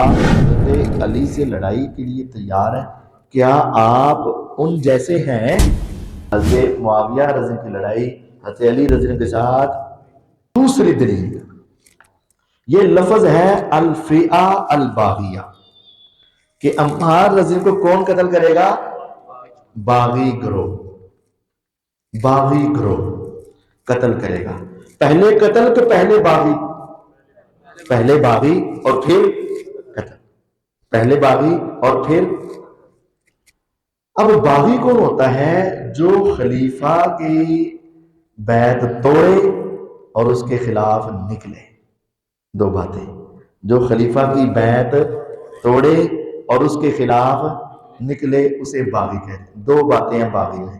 حضرت علی سے لڑائی کے لیے تیار ہیں؟ کیا آپ ان جیسے ہیں؟ حضرت معاویہ رضی کی لڑائی حضرت علی رضی کے ساتھ۔ دوسری دلیل یہ لفظ ہے الفئہ الباغیہ کہ عمار رضی کو کون قتل کرے گا؟ باغی گروہ، باغی گروہ قتل کرے گا۔ پہلے قتل کہ پہلے باغی؟ پہلے باغی اور پھر قتل، پہلے باغی اور پھر۔ اب باغی کون ہوتا ہے؟ جو خلیفہ کی بیعت توڑے اور اس کے خلاف نکلے۔ دو باتیں، جو خلیفہ کی بیعت توڑے اور اس کے خلاف نکلے اسے باغی کہتے ہیں۔ دو باتیں ہیں باغی میں،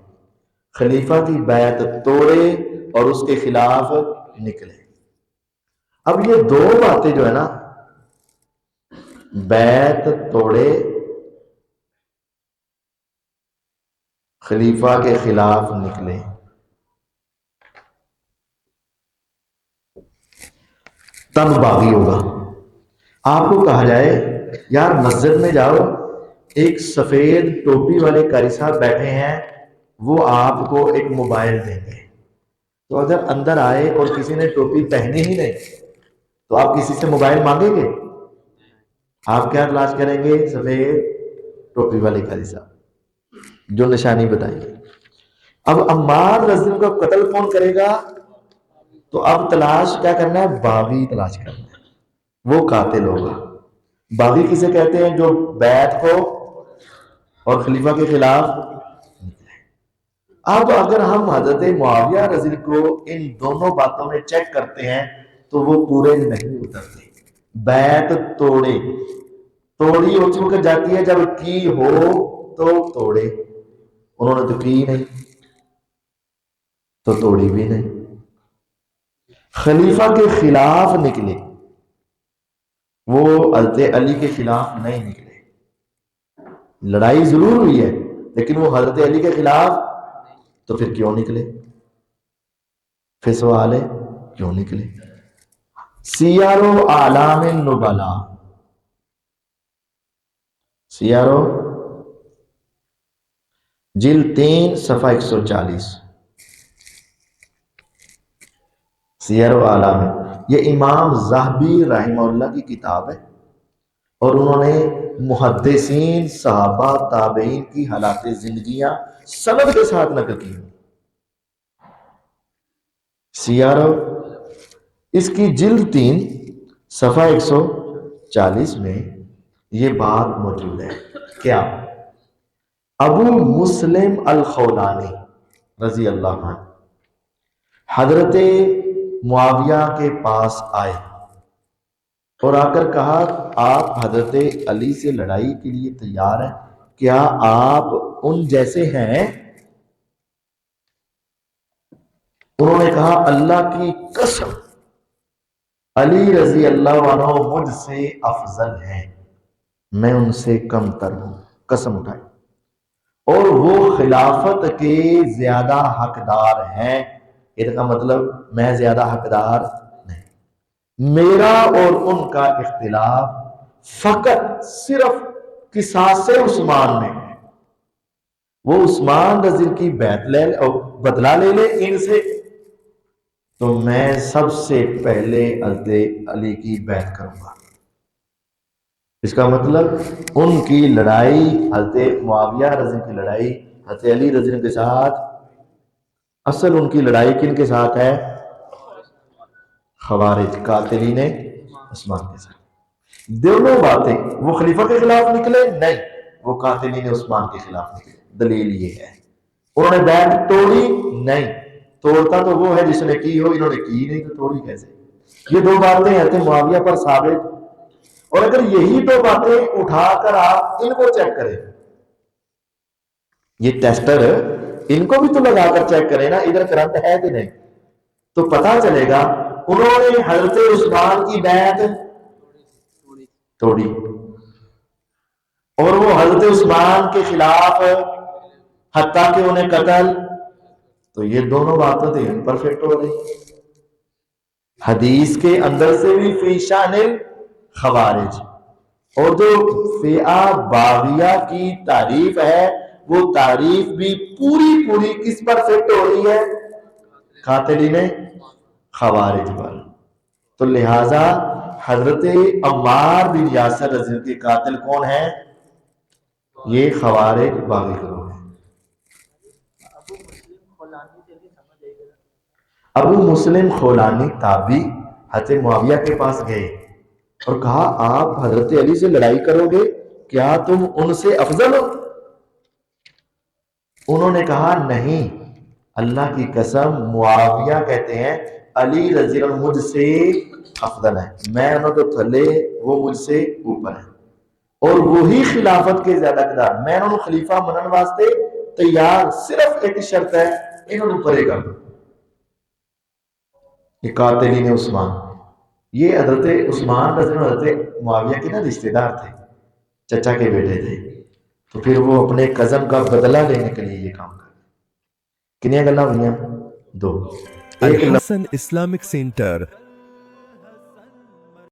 خلیفہ کی بیعت توڑے اور اس کے خلاف نکلے۔ اب یہ دو باتیں جو ہے نا، بیعت توڑے، خلیفہ کے خلاف نکلے، تب باغی ہوگا۔ آپ کو کہا جائے یار مسجد میں جاؤ، ایک سفید ٹوپی والے قاری صاحب بیٹھے ہیں، وہ آپ کو ایک موبائل دیں گے، تو اگر اندر آئے اور کسی نے ٹوپی پہنی ہی نہیں تو آپ کسی سے موبائل مانگیں گے؟ آپ کیا تلاش کریں گے؟ سفید ٹوپی والے قاری صاحب جو نشانی بتائیں گے۔ اب عمار رضی کا قتل کون کرے گا؟ تو اب تلاش کیا کرنا ہے؟ باغی تلاش کرنا ہے، وہ قاتل ہوگا۔ باغی کسے کہتے ہیں؟ جو بیعت کو اور خلیفہ کے خلاف نکلے۔ اب اگر ہم حضرت معاویہ رضی کو ان دونوں باتوں میں چیک کرتے ہیں تو وہ پورے نہیں اترتے۔ بیعت توڑے، توڑی اس وقت جاتی ہے جب کی ہو تو توڑے، انہوں نے تو کی نہیں تو توڑی بھی نہیں۔ خلیفہ کے خلاف نکلے، وہ حضرت علی کے خلاف نہیں نکلے۔ لڑائی ضرور ہوئی ہے لیکن وہ حضرت علی کے خلاف، تو پھر کیوں نکلے؟ پھر سوال ہے کیوں نکلے؟ سیار و اعلام النبلاء، سیار و جلد 3 صفحہ 140، سیار و اعلام، یہ امام ذہبی رحمہ اللہ کی کتاب ہے اور انہوں نے محدثین، صحابہ، تابعین کی حالات زندگیاں سند کے ساتھ نقل کی۔ سیار، اس کی جلد 3 صفحہ 140 میں یہ بات موجود ہے۔ کیا؟ ابو مسلم الخولانی رضی اللہ عنہ حضرت معاویہ کے پاس آئے اور آ کر کہا آپ حضرت علی سے لڑائی کے لیے تیار ہیں؟ کیا آپ ان جیسے ہیں؟ انہوں نے کہا اللہ کی قسم علی رضی اللہ عنہ مجھ سے افضل ہے، میں ان سے کم تر ہوں، قسم اٹھائی، اور وہ خلافت کے زیادہ حقدار ہیں۔ اس کا مطلب میں زیادہ حقدار نہیں، میرا اور ان کا اختلاف فقط صرف قصاص عثمان میں ہے۔ وہ عثمان رضی کی بیعت لے اور بدلہ لے لے ان سے، تو میں سب سے پہلے حضرت علی کی بیعت کروں گا۔ اس کا مطلب ان کی لڑائی، حضرت معاویہ رضی کی لڑائی حضرت علی رضی کے ساتھ، اصل ان کی لڑائی کن کے ساتھ ہے؟ خوارج، قاتلین عثمان کے ساتھ۔ دونوں باتیں، وہ خلیفہ کے خلاف نکلے نہیں، وہ قاتلین عثمان کے خلاف نکلے۔ دلیل یہ ہے انہوں نے بیعت توڑی نہیں، توڑتا تو وہ ہے جس نے کی ہو، انہوں نے کی نہیں تو توڑی کیسے؟ یہ دو باتیں حضرت معاویہ پر ثابت، اور اگر یہی دو باتیں اٹھا کر آپ ان کو چیک کریں، یہ ٹیسٹر ان کو بھی تو لگا کر چیک کریں نا ادھر کرنٹ ہے کہ نہیں، تو پتا چلے گا انہوں نے حضرت عثمان کی بیعت توڑی اور وہ حضرت عثمان کے خلاف حتیٰ کہ انہیں قتل، تو یہ دونوں باتیں تو امپرفیکٹ ہو رہی۔ حدیث کے اندر سے بھی فی شان الخوارج، اور جو فئہ باغیہ کی تعریف ہے وہ تعریف بھی پوری پوری کس پر فٹ ہو رہی ہے؟ قاتلین خوارج پر. تو لہٰذا حضرت عمار بن یاسر رضی اللہ کے قاتل کون ہیں؟ یہ خوارج باغی گروہ ہیں. ابو مسلم خولانی تابعی حضرت معاویہ کے پاس گئے اور کہا آپ حضرت علی سے لڑائی کرو گے، کیا تم ان سے افضل ہو؟ انہوں نے کہا نہیں، اللہ کی قسم معاویہ کہتے ہیں علی رضی اللہ عنہ مجھ سے افضل ہے، میں انہوں کو تھلے، وہ مجھ سے اوپر ہے، اور وہی خلافت کے زیادہ قدار، میں انہوں خلیفہ منن واسطے تیار، صرف ایک شرط ہے انہوں پرے کر دو. یہ قاتلین عثمان، یہ حضرت عثمان رضی اللہ عنہ حضرت معاویہ کے نا رشتہ دار تھے، چچا کے بیٹے تھے، تو پھر وہ اپنے قزم کا بدلہ لینے کے لیے یہ کام کرتے. کنیا گلا ہوئی ہیں؟ دو. ایک الحسن اسلامک سینٹر